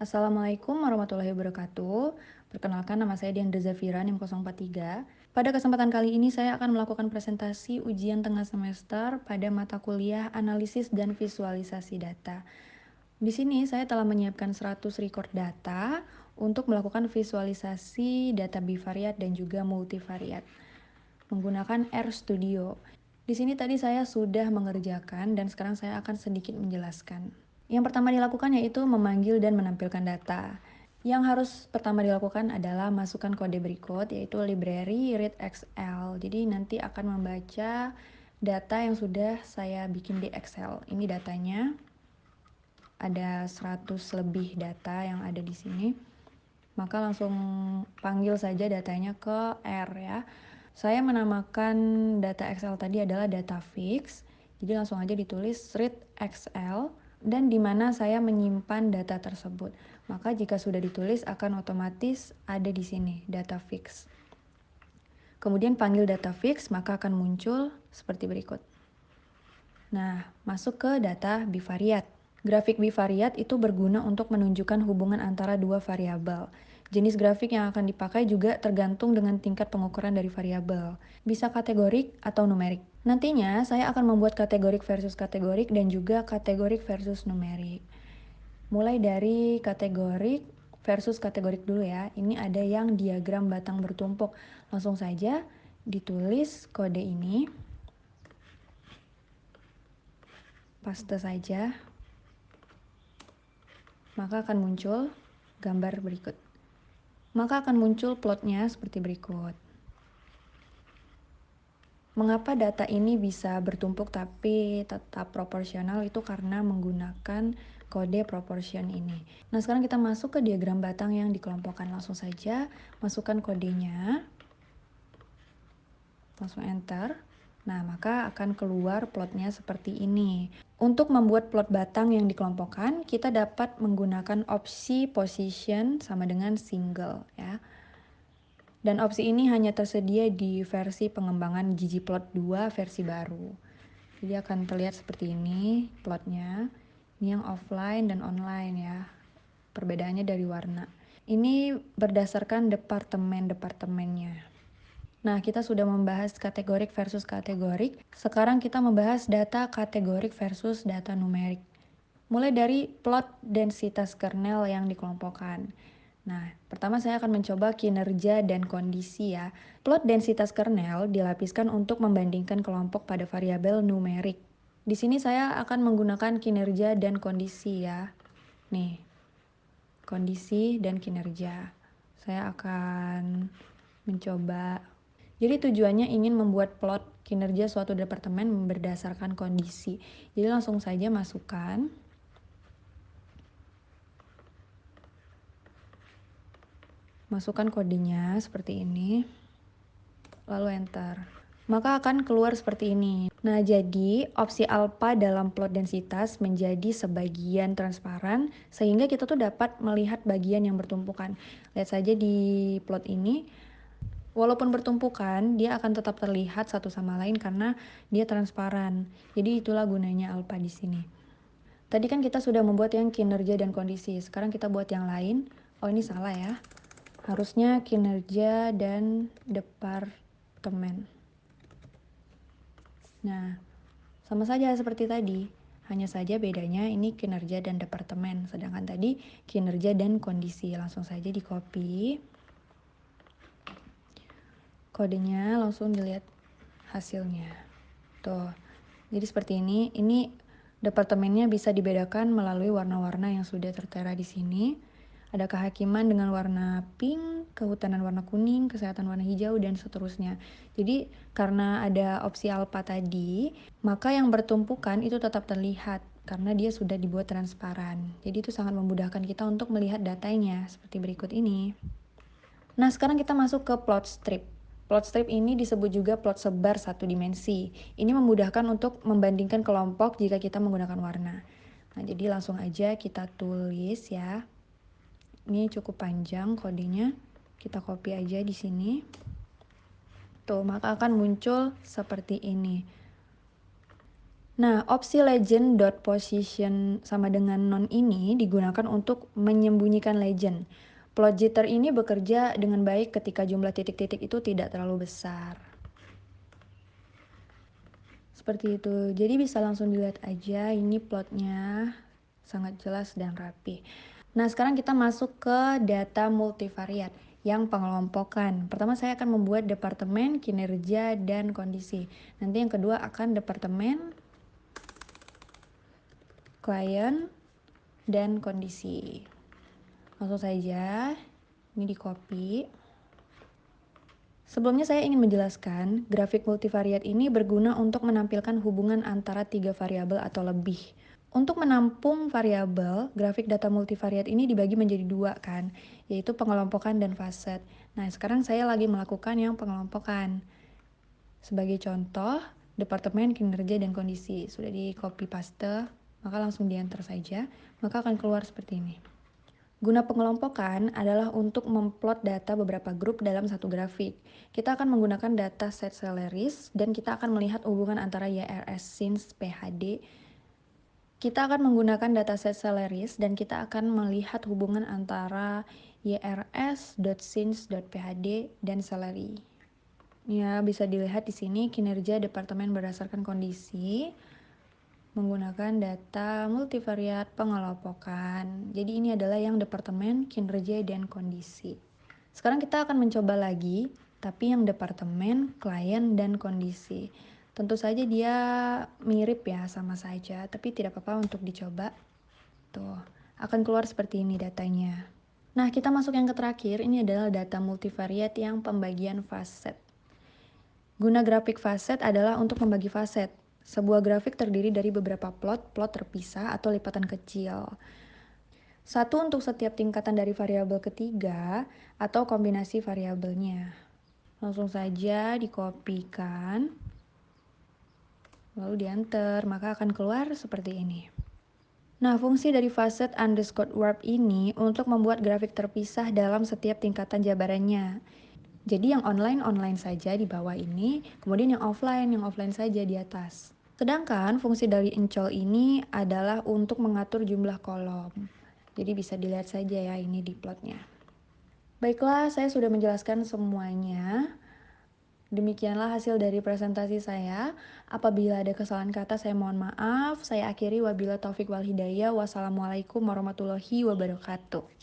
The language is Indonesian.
Assalamualaikum warahmatullahi wabarakatuh. Perkenalkan, nama saya Dian Zafira, NIM 043. Pada kesempatan kali ini saya akan melakukan presentasi ujian tengah semester pada mata kuliah Analisis dan Visualisasi Data. Di sini saya telah menyiapkan 100 record data untuk melakukan visualisasi data bivariat dan juga multivariat menggunakan RStudio. Di sini tadi saya sudah mengerjakan dan sekarang saya akan sedikit menjelaskan. Yang pertama dilakukan yaitu memanggil dan menampilkan data. Yang harus pertama dilakukan adalah masukkan kode berikut, yaitu library read Excel. Jadi nanti akan membaca data yang sudah saya bikin di Excel. Ini datanya, ada 100 lebih data yang ada di sini. Maka langsung panggil saja datanya ke R ya. Saya menamakan data Excel tadi adalah data fix. Jadi langsung aja ditulis read Excel dan di mana saya menyimpan data tersebut. Maka jika sudah ditulis akan otomatis ada di sini data fix. Kemudian panggil data fix, maka akan muncul seperti berikut. Nah, masuk ke data bivariat. Grafik bivariat itu berguna untuk menunjukkan hubungan antara dua variabel. Jenis grafik yang akan dipakai juga tergantung dengan tingkat pengukuran dari variabel. Bisa kategorik atau numerik. Nantinya saya akan membuat kategorik versus kategorik dan juga kategorik versus numerik. Mulai dari kategorik versus kategorik dulu ya. Ini ada yang diagram batang bertumpuk. Langsung saja ditulis kode ini. Paste saja. Maka akan muncul gambar berikut. Maka akan muncul plotnya seperti berikut. Mengapa data ini bisa bertumpuk tapi tetap proporsional itu karena menggunakan kode proportion ini. Nah, sekarang kita masuk ke diagram batang yang dikelompokkan. Langsung saja masukkan kodenya. Langsung enter. Nah, maka akan keluar plotnya seperti ini. Untuk membuat plot batang yang dikelompokkan, kita dapat menggunakan opsi position sama dengan single ya. Dan opsi ini hanya tersedia di versi pengembangan ggplot 2 versi baru. Jadi akan terlihat seperti ini plotnya. Ini yang offline dan online ya. Perbedaannya dari warna. Ini berdasarkan departemennya. Nah, kita sudah membahas kategorik versus kategorik. Sekarang kita membahas data kategorik versus data numerik. Mulai dari plot densitas kernel yang dikelompokkan. Nah, pertama saya akan mencoba kinerja dan kondisi ya. Plot densitas kernel dilapiskan untuk membandingkan kelompok pada variabel numerik. Di sini saya akan menggunakan kinerja dan kondisi ya. Nih, kondisi dan kinerja. Saya akan mencoba. Jadi tujuannya ingin membuat plot kinerja suatu departemen berdasarkan kondisi. Jadi langsung saja masukkan. Masukkan kodenya seperti ini, lalu enter. Maka akan keluar seperti ini. Nah, jadi opsi alpha dalam plot densitas menjadi sebagian transparan sehingga kita tuh dapat melihat bagian yang bertumpukan. Lihat saja di plot ini, walaupun bertumpukan, dia akan tetap terlihat satu sama lain karena dia transparan. Jadi itulah gunanya alpha di sini. Tadi kan kita sudah membuat yang kinerja dan kondisi. Sekarang kita buat yang lain. Oh, ini salah ya. Harusnya kinerja dan departemen. Nah, sama saja seperti tadi. Hanya saja bedanya ini kinerja dan departemen. Sedangkan tadi kinerja dan kondisi. Langsung saja di copy. Kodenya langsung dilihat hasilnya. Tuh. Jadi seperti ini. Ini departemennya bisa dibedakan melalui warna-warna yang sudah tertera di sini. Ada kehakiman dengan warna pink, kehutanan warna kuning, kesehatan warna hijau, dan seterusnya. Jadi karena ada opsi alpha tadi, maka yang bertumpukan itu tetap terlihat karena dia sudah dibuat transparan. Jadi itu sangat memudahkan kita untuk melihat datanya seperti berikut ini. Nah, sekarang kita masuk ke plot strip. Plot strip ini disebut juga plot sebar satu dimensi. Ini memudahkan untuk membandingkan kelompok jika kita menggunakan warna. Nah, jadi langsung aja kita tulis ya. Ini cukup panjang kodenya. Kita copy aja di sini. Tuh, maka akan muncul seperti ini. Nah, opsi legend.position sama dengan non ini digunakan untuk menyembunyikan legend. Plot jitter ini bekerja dengan baik ketika jumlah titik-titik itu tidak terlalu besar. Seperti itu. Jadi bisa langsung dilihat aja, ini plotnya sangat jelas dan rapi. Nah, sekarang kita masuk ke data multivariat yang pengelompokan. Pertama saya akan membuat departemen, kinerja, dan kondisi. Nanti yang kedua akan departemen, klien, dan kondisi. Langsung saja, ini di copy. Sebelumnya saya ingin menjelaskan, grafik multivariat ini berguna untuk menampilkan hubungan antara 3 variabel atau lebih. Untuk menampung variabel, grafik data multivariat ini dibagi menjadi 2 kan, yaitu pengelompokan dan facet. Nah, sekarang saya lagi melakukan yang pengelompokan. Sebagai contoh, departemen, kinerja, dan kondisi. Sudah di copy paste, maka langsung di enter saja, maka akan keluar seperti ini. Guna pengelompokan adalah untuk memplot data beberapa grup dalam satu grafik. Kita akan menggunakan data set salaries dan kita akan melihat hubungan antara YRS, since, PHD. Kita akan menggunakan dataset salaries dan kita akan melihat hubungan antara yrs.since.phd dan salary. Ya, bisa dilihat di sini kinerja departemen berdasarkan kondisi menggunakan data multivariat pengelompokan. Jadi ini adalah yang departemen, kinerja, dan kondisi. Sekarang kita akan mencoba lagi, tapi yang departemen, klien, dan kondisi. Tentu saja dia mirip ya, sama saja, tapi tidak apa-apa untuk dicoba. Tuh, akan keluar seperti ini datanya. Nah, kita masuk yang ke terakhir, ini adalah data multivariat yang pembagian facet. Guna grafik facet adalah untuk membagi facet. Sebuah grafik terdiri dari beberapa plot terpisah atau lipatan kecil. Satu untuk setiap tingkatan dari variabel ketiga atau kombinasi variabelnya. Langsung saja dikopikan, lalu di-enter, maka akan keluar seperti ini. Nah, fungsi dari facet underscore warp ini untuk membuat grafik terpisah dalam setiap tingkatan jabarannya. Jadi yang online saja di bawah ini, kemudian yang offline saja di atas. Sedangkan fungsi dari encol ini adalah untuk mengatur jumlah kolom. Jadi bisa dilihat saja ya ini di plotnya. Baiklah, saya sudah menjelaskan semuanya. Demikianlah hasil dari presentasi saya. Apabila ada kesalahan kata, saya mohon maaf. Saya akhiri, wabillahi taufik wal hidayah. Wassalamualaikum warahmatullahi wabarakatuh.